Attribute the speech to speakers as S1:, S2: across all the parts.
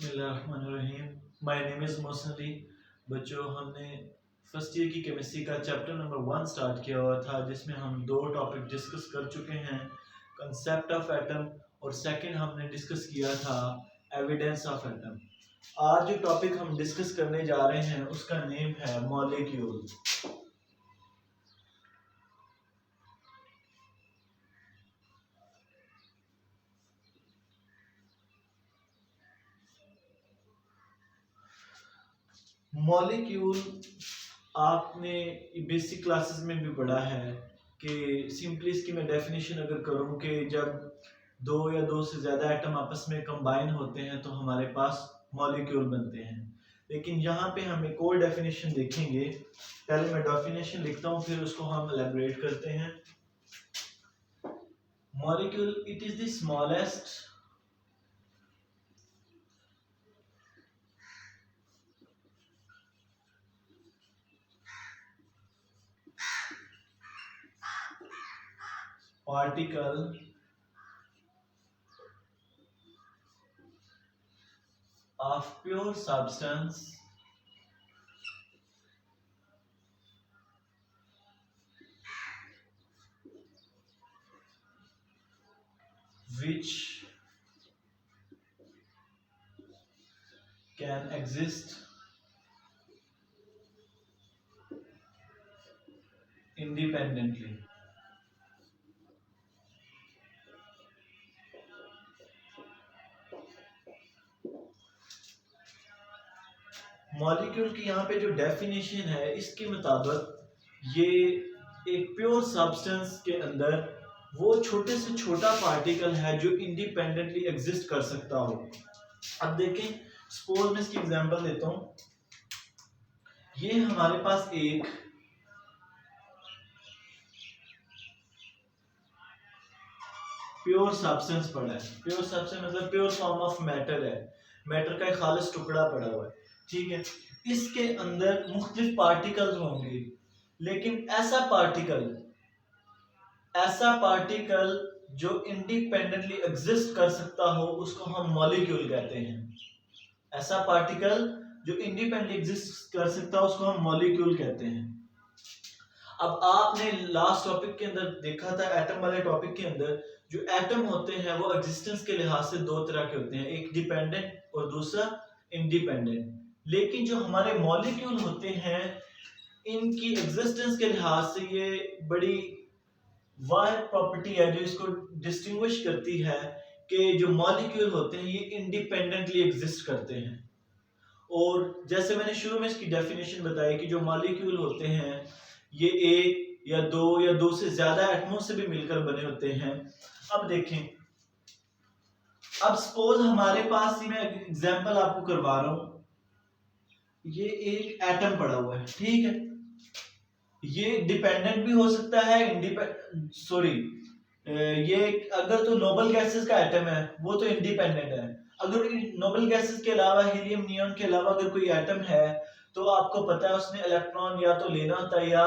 S1: बिस्मिल्लाहिर्रहमानिर्रहीम। My name is Mohsin Ali. बच्चों, हमने फर्स्ट ईयर की केमिस्ट्री का चैप्टर नंबर 1 स्टार्ट किया हुआ था, जिसमें हम दो टॉपिक डिस्कस कर चुके हैं, कंसेप्ट ऑफ एटम, और सेकंड हमने डिस्कस किया था एविडेंस ऑफ एटम। आज जो टॉपिक हम डिस्कस करने जा रहे हैं उसका नेम है मॉलिक्यूल। मॉलिक्यूल आपने बेसिक क्लासेस में भी पढ़ा है कि सिंपली इसकी मैं डेफिनेशन अगर करूं कि जब दो या दो से ज़्यादा एटम आपस में कंबाइन होते हैं तो हमारे पास मॉलिक्यूल बनते हैं। लेकिन यहाँ पे हम एक और डेफिनेशन देखेंगे। पहले मैं डेफिनेशन लिखता हूँ, फिर उसको हम एलैबोरेट करते हैं। Molecule, it is the smallest particle of pure substance which can exist independently. Molecule की यहाँ पे जो डेफिनेशन है, इसके मुताबिक ये एक प्योर सब्सटेंस के अंदर वो छोटे से छोटा पार्टिकल है जो इंडिपेंडेंटली एग्जिस्ट कर सकता हो। अब देखें, सपोज मैं इसकी एग्जांपल देता हूँ। ये हमारे पास एक प्योर सब्सटेंस पड़ा है। प्योर सब्सटेंस मतलब प्योर फॉर्म ऑफ मैटर है। मैटर का एक खालिस टुकड़ा पड़ा हुआ है, ठीक है। इसके अंदर मुख्तलिफ पार्टिकल्स होंगे, लेकिन ऐसा पार्टिकल जो इंडिपेंडेंटली एग्जिस्ट कर सकता हो उसको हम मॉलिक्यूल कहते हैं। ऐसा पार्टिकल जो इंडिपेंडेंटली एग्जिस्ट कर सकता है उसको हम मॉलिक्यूल कहते हैं। अब आपने लास्ट टॉपिक के अंदर देखा था, एटम वाले टॉपिक के अंदर जो एटम होते हैं वो एग्जिस्टेंस के लिहाज से दो तरह के होते हैं, एक डिपेंडेंट और दूसरा इंडिपेंडेंट। लेकिन जो हमारे मॉलिक्यूल होते हैं इनकी एग्जिस्टेंस के लिहाज से ये बड़ी वाहिद प्रॉपर्टी है जो इसको डिस्टिंग्विश करती है कि जो मॉलिक्यूल होते हैं ये इंडिपेंडेंटली एग्जिस्ट करते हैं। और जैसे मैंने शुरू में इसकी डेफिनेशन बताई कि जो मॉलिक्यूल होते हैं ये एक या दो से ज्यादा एटमों से भी मिलकर बने होते हैं। अब देखें, अब सपोज हमारे पास ही मैं एग्जांपल आपको करवा रहा हूं। ये एक एटम पड़ा हुआ है, ठीक है। ये डिपेंडेंट भी हो सकता है, ये अगर तो नोबल गैसेस का एटम है वो तो इंडिपेंडेंट है। अगर नोबल गैसेस के अलावा हीलियम नियॉन के अलावा अगर कोई एटम है तो आपको पता है उसने इलेक्ट्रॉन या तो लेना होता है या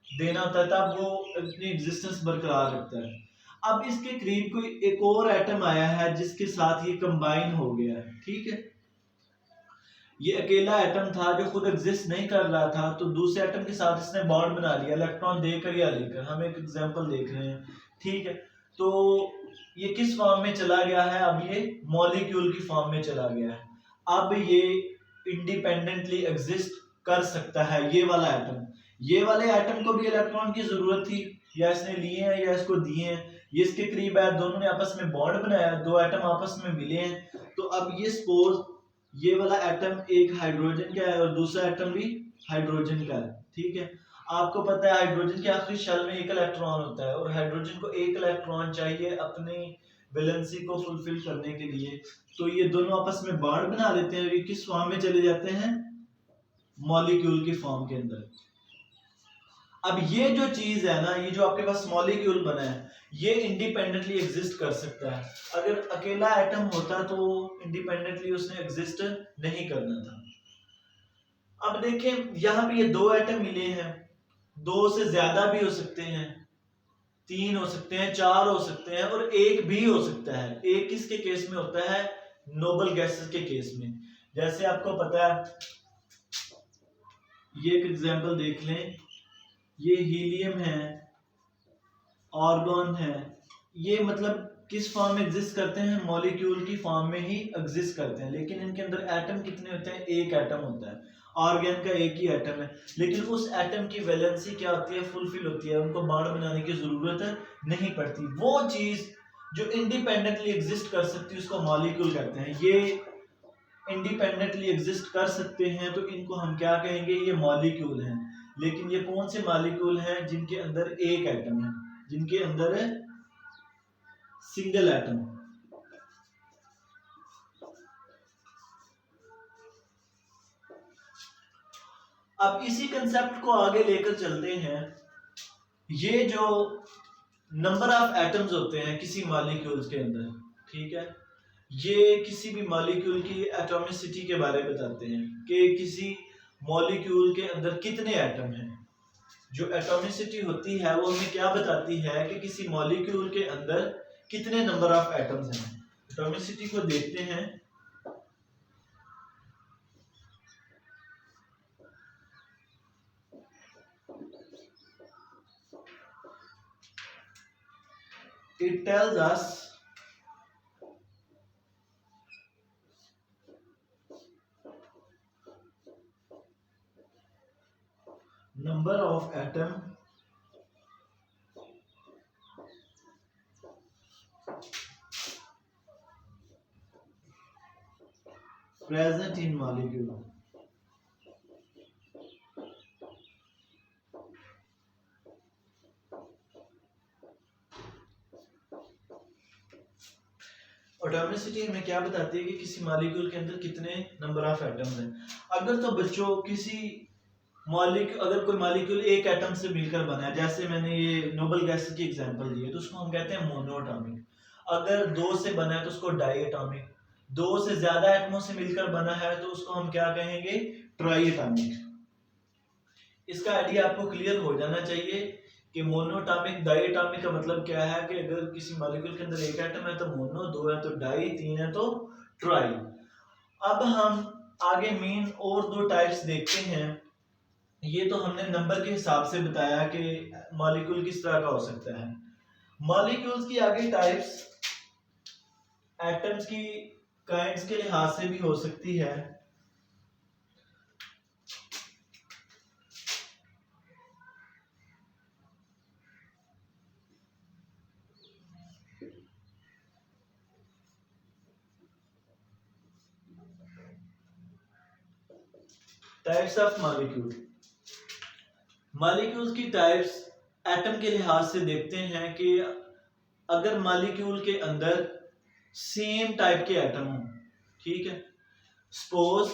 S1: देना होता है, तब वो अपनी एग्जिस्टेंस बरकरार रखता है। अब इसके करीब कोई एक और एटम आया है जिसके साथ ये कंबाइन हो गया है, ठीक है। ये अकेला एटम था जो खुद एग्जिस्ट नहीं कर रहा था, तो दूसरे एटम के साथ इसने बॉन्ड बना लिया, इलेक्ट्रॉन देकर या लेकर। हम एक एग्जांपल देख रहे हैं, ठीक है। तो ये किस फॉर्म में चला गया है? अब ये मॉलिक्यूल की फॉर्म में चला गया है। अब ये इंडिपेंडेंटली एग्जिस्ट कर सकता है। ये वाले एटम को भी इलेक्ट्रॉन की जरूरत थी, या इसने लिए हैं या इसको दिए हैं। ये इसके करीब है, दोनों ने आपस में बॉन्ड बनाया, दो एटम आपस में मिले हैं। तो अब ये सपोज ये वाला एटम एक हाइड्रोजन का है और दूसरा एटम भी हाइड्रोजन का है, ठीक है। आपको पता है हाइड्रोजन के आखिरी शेल में एक इलेक्ट्रॉन होता है और हाइड्रोजन को एक इलेक्ट्रॉन चाहिए अपनी वैलेंसी को फुलफिल करने के लिए। तो ये दोनों आपस में बॉन्ड बना लेते हैं और ये किस फॉर्म में चले जाते हैं? मॉलिक्यूल की फॉर्म के अंदर। अब ये जो चीज है ना, ये जो आपके पास मॉलिक्यूल बना है ये इंडिपेंडेंटली एग्जिस्ट कर सकता है। अगर अकेला एटम होता तो इंडिपेंडेंटली उसने एग्जिस्ट नहीं करना था। अब देखें, यहां पे ये दो एटम मिले हैं, दो से ज्यादा भी हो सकते हैं, तीन हो सकते हैं, चार हो सकते हैं और एक भी हो सकता है। एक किसके केस में होता है? नोबल गैसेस के केस में। जैसे आपको पता है, ये एक एग्जांपल देख लें, ये हीलियम है, आर्गन है, ये मतलब किस फॉर्म में एग्जिस्ट करते हैं, मॉलिक्यूल की फॉर्म में ही एग्जिस्ट करते हैं, लेकिन इनके अंदर एटम कितने होते हैं, एक एटम होता है। आर्गन का एक ही एटम है, लेकिन उस एटम की वैलेंसी क्या होती है, फुलफिल होती है, उनको बॉन्ड बनाने की जरूरत नहीं पड़ती। वो चीज जो इंडिपेंडेंटली एग्जिस्ट कर सकती है उसको मॉलिक्यूल कहते हैं। ये इंडिपेंडेंटली एग्जिस्ट कर सकते हैं तो इनको हम क्या कहेंगे, ये मॉलिक्यूल हैं। लेकिन ये कौन से मॉलिक्यूल हैं, जिनके अंदर एक एटम है, जिनके अंदर सिंगल एटम। अब इसी कंसेप्ट को आगे लेकर चलते हैं। ये जो नंबर ऑफ एटम्स होते हैं किसी मॉलिक्यूल्स के अंदर, ठीक है, ये किसी भी मॉलिक्यूल की एटॉमिसिटी के बारे में बताते हैं कि किसी मॉलिक्यूल के अंदर कितने एटम हैं। जो एटॉमिसिटी होती है वो हमें क्या बताती है कि किसी मॉलिक्यूल के अंदर कितने नंबर ऑफ एटम्स हैं। एटॉमिसिटी को देखते हैं। It tells us number of atom present in molecule. Atomicity हमें क्या बताती है कि किसी मॉलिक्यूल के अंदर कितने नंबर ऑफ एटम्स हैं। अगर तो बच्चों किसी मॉलिक्यूल, अगर कोई मॉलिक्यूल एक एटम से मिलकर बना है, जैसे मैंने ये नोबल गैस की एग्जांपल दी है, तो उसको हम कहते हैं मोनोएटॉमिक। अगर दो से बना है तो उसको डाई एटॉमिक। दो से ज्यादा एटमों से मिलकर बना है तो उसको हम क्या कहेंगे, ट्राई एटॉमिक। इसका आइडिया आपको क्लियर हो जाना चाहिए कि मोनोएटॉमिक, डाईएटॉमिक का मतलब क्या है कि अगर किसी मॉलिक्यूल के अंदर एक एटम है तो मोनो, दो है तो डाई, तीन है तो ट्राई। अब हम आगे मेन और दो टाइप्स देखते हैं। ये तो हमने नंबर के हिसाब से बताया कि मॉलिक्यूल किस तरह का हो सकता है। मॉलिक्यूल्स की आगे टाइप्स एटम्स की काइंड्स के लिहाज से भी हो सकती है। Types of molecule. मॉलिक्यूल्स की टाइप्स एटम के लिहाज से देखते हैं कि अगर मॉलिक्यूल के अंदर सेम टाइप के एटम हो, ठीक है, सपोज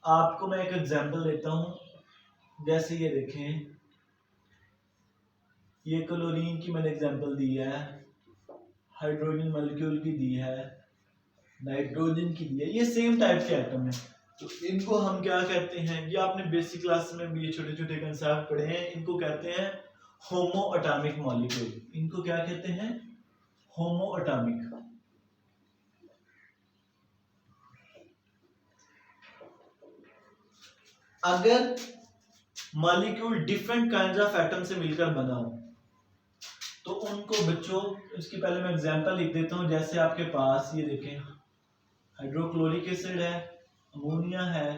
S1: आपको मैं एक एग्जांपल देता हूं। जैसे ये देखें, ये क्लोरीन की मैंने एग्जांपल दी है, हाइड्रोजन मॉलिक्यूल की दी है, नाइट्रोजन की दी है, ये सेम टाइप के एटम है। तो इनको हम क्या कहते हैं, ये आपने बेसिक क्लास में भी ये छोटे छोटे कंसेप्ट पढ़े हैं, इनको कहते हैं होमो एटॉमिक मॉलिक्यूल। इनको क्या कहते हैं, होमो एटॉमिक। अगर molecule different kinds of atom से मिलकर बना हो तो उनको बच्चों, इसकी पहले मैं एग्जांपल लिख देता हूं। जैसे आपके पास ये देखें, हाइड्रोक्लोरिक एसिड है, अमोनिया है,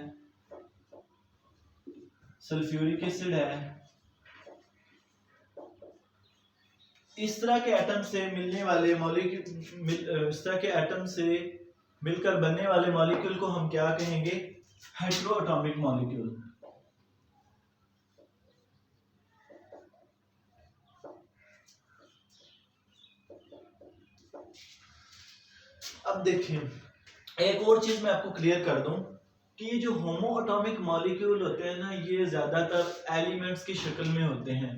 S1: सल्फ्यूरिक एसिड है। इस तरह के एटम से मिलने वाले मॉलिक्यूल, इस तरह के एटम से मिलकर बनने वाले मॉलिक्यूल को हम क्या कहेंगे, हेटेरोएटॉमिक मॉलिक्यूल। अब देखिए, एक और चीज मैं आपको क्लियर कर दूं कि ये जो होमो एटॉमिक मॉलिक्यूल होते हैं ना, ये ज्यादातर एलिमेंट्स की शक्ल में होते हैं।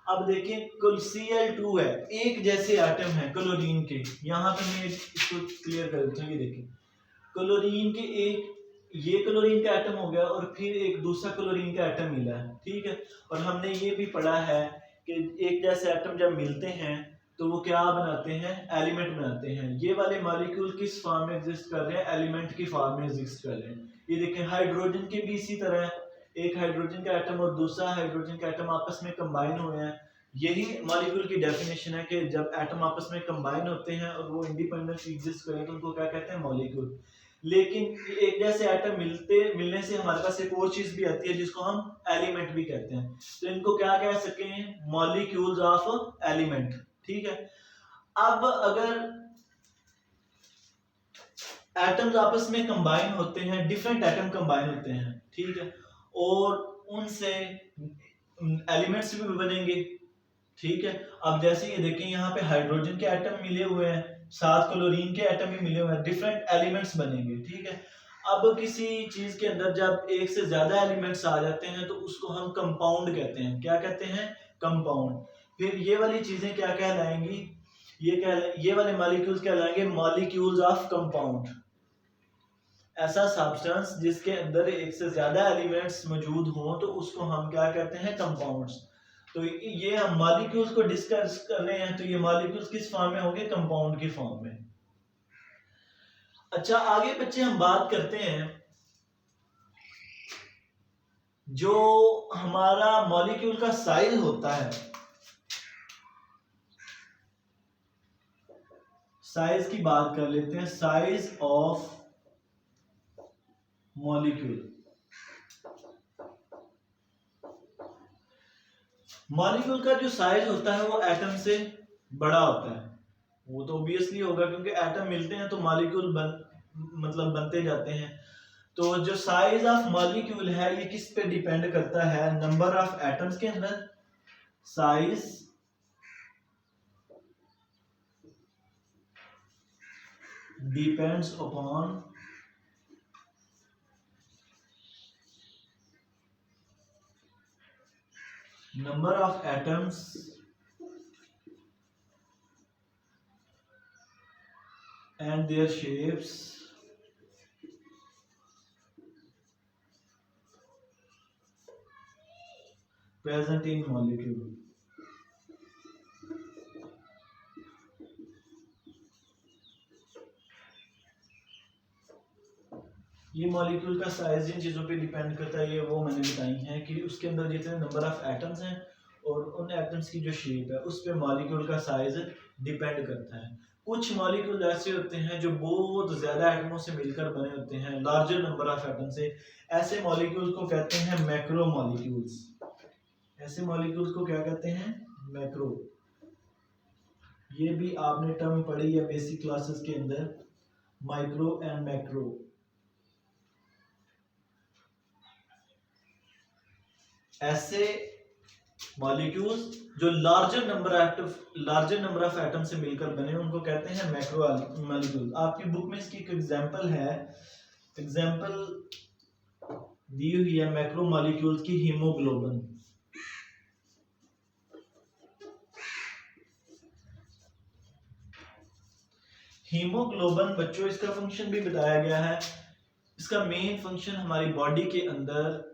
S1: अब देखिए, कुल Cl2 है, एक जैसे एटम है क्लोरीन के। यहाँ पे मैं इसको क्लियर कर देता हूँ। ये देखिए, क्लोरीन के एक, ये क्लोरीन का एटम हो गया और फिर एक दूसरा क्लोरीन का एटम मिला है, ठीक है। और हमने ये भी पढ़ा है कि एक जैसे एटम जब मिलते हैं तो वो क्या बनाते हैं, एलिमेंट बनाते हैं। ये वाले मॉलिक्यूल किस फॉर्म में एग्जिस्ट कर रहे हैं, एलिमेंट की फॉर्म में एग्जिस्ट कर रहे हैं। ये देखें हाइड्रोजन के भी इसी तरह है, एक हाइड्रोजन का एटम और दूसरा हाइड्रोजन का एटम आपस में कंबाइन हुए हैं। यही मॉलिक्यूल की डेफिनेशन है कि जब एटम आपस में कंबाइन होते हैं और वो इंडिपेंडेंट एग्जिस्ट करें तो उनको क्या कहते हैं, मॉलिक्यूल। लेकिन एक जैसे एटम मिलने से हमारे पास एक और चीज भी आती है जिसको हम एलिमेंट भी कहते हैं। तो इनको क्या कह सकें, मॉलिक्यूल्स ऑफ एलिमेंट। ठीक है, अब अगर एटम्स आपस में कंबाइन होते हैं, डिफरेंट एटम कंबाइन होते हैं, ठीक है, और उनसे एलिमेंट्स भी बनेंगे। ठीक है, अब जैसे ये देखें यहाँ पे हाइड्रोजन के एटम मिले हुए हैं, साथ क्लोरीन के एटम भी मिले हुए हैं, डिफरेंट एलिमेंट्स बनेंगे। ठीक है, अब किसी चीज के अंदर जब एक से ज्यादा एलिमेंट्स आ जाते हैं तो उसको हम कंपाउंड कहते हैं। क्या कहते हैं, कंपाउंड। फिर ये वाली चीजें क्या कहलाएंगी, ये वाले मॉलिक्यूल्स कहलाएंगे मॉलिक्यूल्स ऑफ कंपाउंड। ऐसा सब्सटेंस जिसके अंदर एक से ज्यादा एलिमेंट्स मौजूद हों तो उसको हम क्या कहते हैं, कंपाउंड्स। तो ये हम मॉलिक्यूल्स को डिस्कस कर रहे हैं, तो ये मॉलिक्यूल्स किस फॉर्म में होंगे, कंपाउंड की फॉर्म में। अच्छा, आगे बच्चे हम बात करते हैं जो हमारा मॉलिक्यूल का साइज होता है, साइज की बात कर लेते हैं, साइज ऑफ मॉलिक्यूल। मॉलिक्यूल का जो साइज होता है वो एटम से बड़ा होता है। वो तो ऑब्वियसली होगा क्योंकि एटम मिलते हैं तो मॉलिक्यूल बनते जाते हैं। तो जो साइज ऑफ मॉलिक्यूल है ये किस पे डिपेंड करता है, नंबर ऑफ एटम्स के अंदर। Size depends upon number of atoms and their shapes present in molecule। ये मॉलिक्यूल का साइज जिन चीज़ों पे डिपेंड करता है ये वो मैंने बताई हैं कि उसके अंदर जितने नंबर ऑफ एटम्स हैं और उन एटम्स की जो शेप है उस पे मॉलिक्यूल का साइज डिपेंड करता है। कुछ मॉलिक्यूल ऐसे होते हैं जो बहुत ज़्यादा एटमों से मिलकर बने होते हैं, लार्जर नंबर ऑफ एटम से। ऐसे मॉलिक्यूल को कहते हैं मैक्रो मॉलिक्यूल्स। ऐसे मॉलिक्यूल्स को क्या कहते हैं, मैक्रो। ये भी आपने टर्म पढ़ी है बेसिक क्लासेस के अंदर, माइक्रो एंड मैक्रो। ऐसे मॉलिक्यूल्स जो लार्जर नंबर ऑफ एटम से मिलकर बने उनको कहते हैं मैक्रो मॉलिक्यूल। आपकी बुक में इसकी एक एग्जांपल है, एग्जांपल दी हुई है मैक्रो मॉलिक्यूल्स की, हीमोग्लोबिन। हीमोग्लोबिन बच्चों इसका फंक्शन भी बताया गया है। इसका मेन फंक्शन हमारी बॉडी के अंदर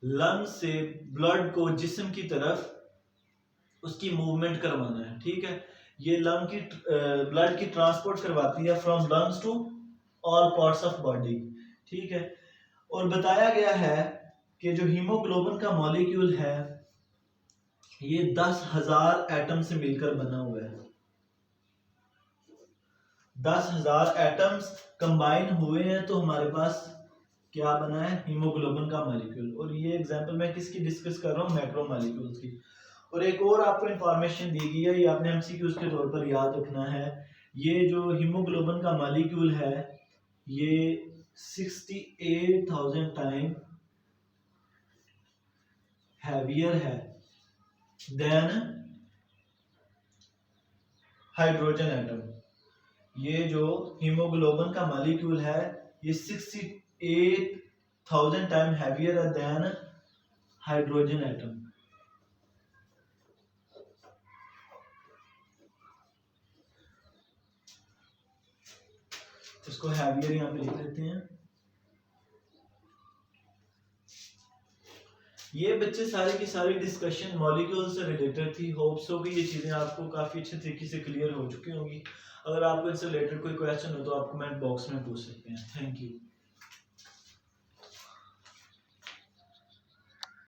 S1: लंग से ब्लड को जिस्म की तरफ उसकी मूवमेंट करवाना है। ठीक है, ये लंग की ब्लड की ट्रांसपोर्ट करवाती है from lungs to all parts of body. ठीक है, और बताया गया है कि जो हीमोग्लोबिन का मॉलिक्यूल है ये 10,000 एटम से मिलकर बना हुआ है। 10,000 एटम्स कंबाइन हुए हैं तो हमारे पास क्या बना है, हीमोग्लोबिन का मॉलिक्यूल। और ये एग्जांपल मैं किसकी डिस्कस कर रहा हूँ, मैक्रो मॉलिक्यूल्स की। और एक और आपको इंफॉर्मेशन दी गई है, ये आपने एमसीक्यूज के तौर पर याद रखना है। ये जो हीमोग्लोबिन का मॉलिक्यूल है ये 68,000 टाइम हैवियर है देन हाइड्रोजन एटम। ये जो हीमोग्लोबिन का मॉलिक्यूल है ये 68,000 टाइम हैवियर है देन हाइड्रोजन एटम। इसको हैवियर यहाँ पे लिख लेते हैं। ये बच्चे सारी की सारी डिस्कशन मॉलिक्यूल से रिलेटेड थी। होप्स हो कि ये चीज़ें आपको काफ़ी अच्छे तरीके से क्लियर हो चुकी होंगी। अगर आपको इससे रिलेटेड कोई क्वेश्चन हो तो आप कमेंट बॉक्स में पूछ सकते हैं। Thank you.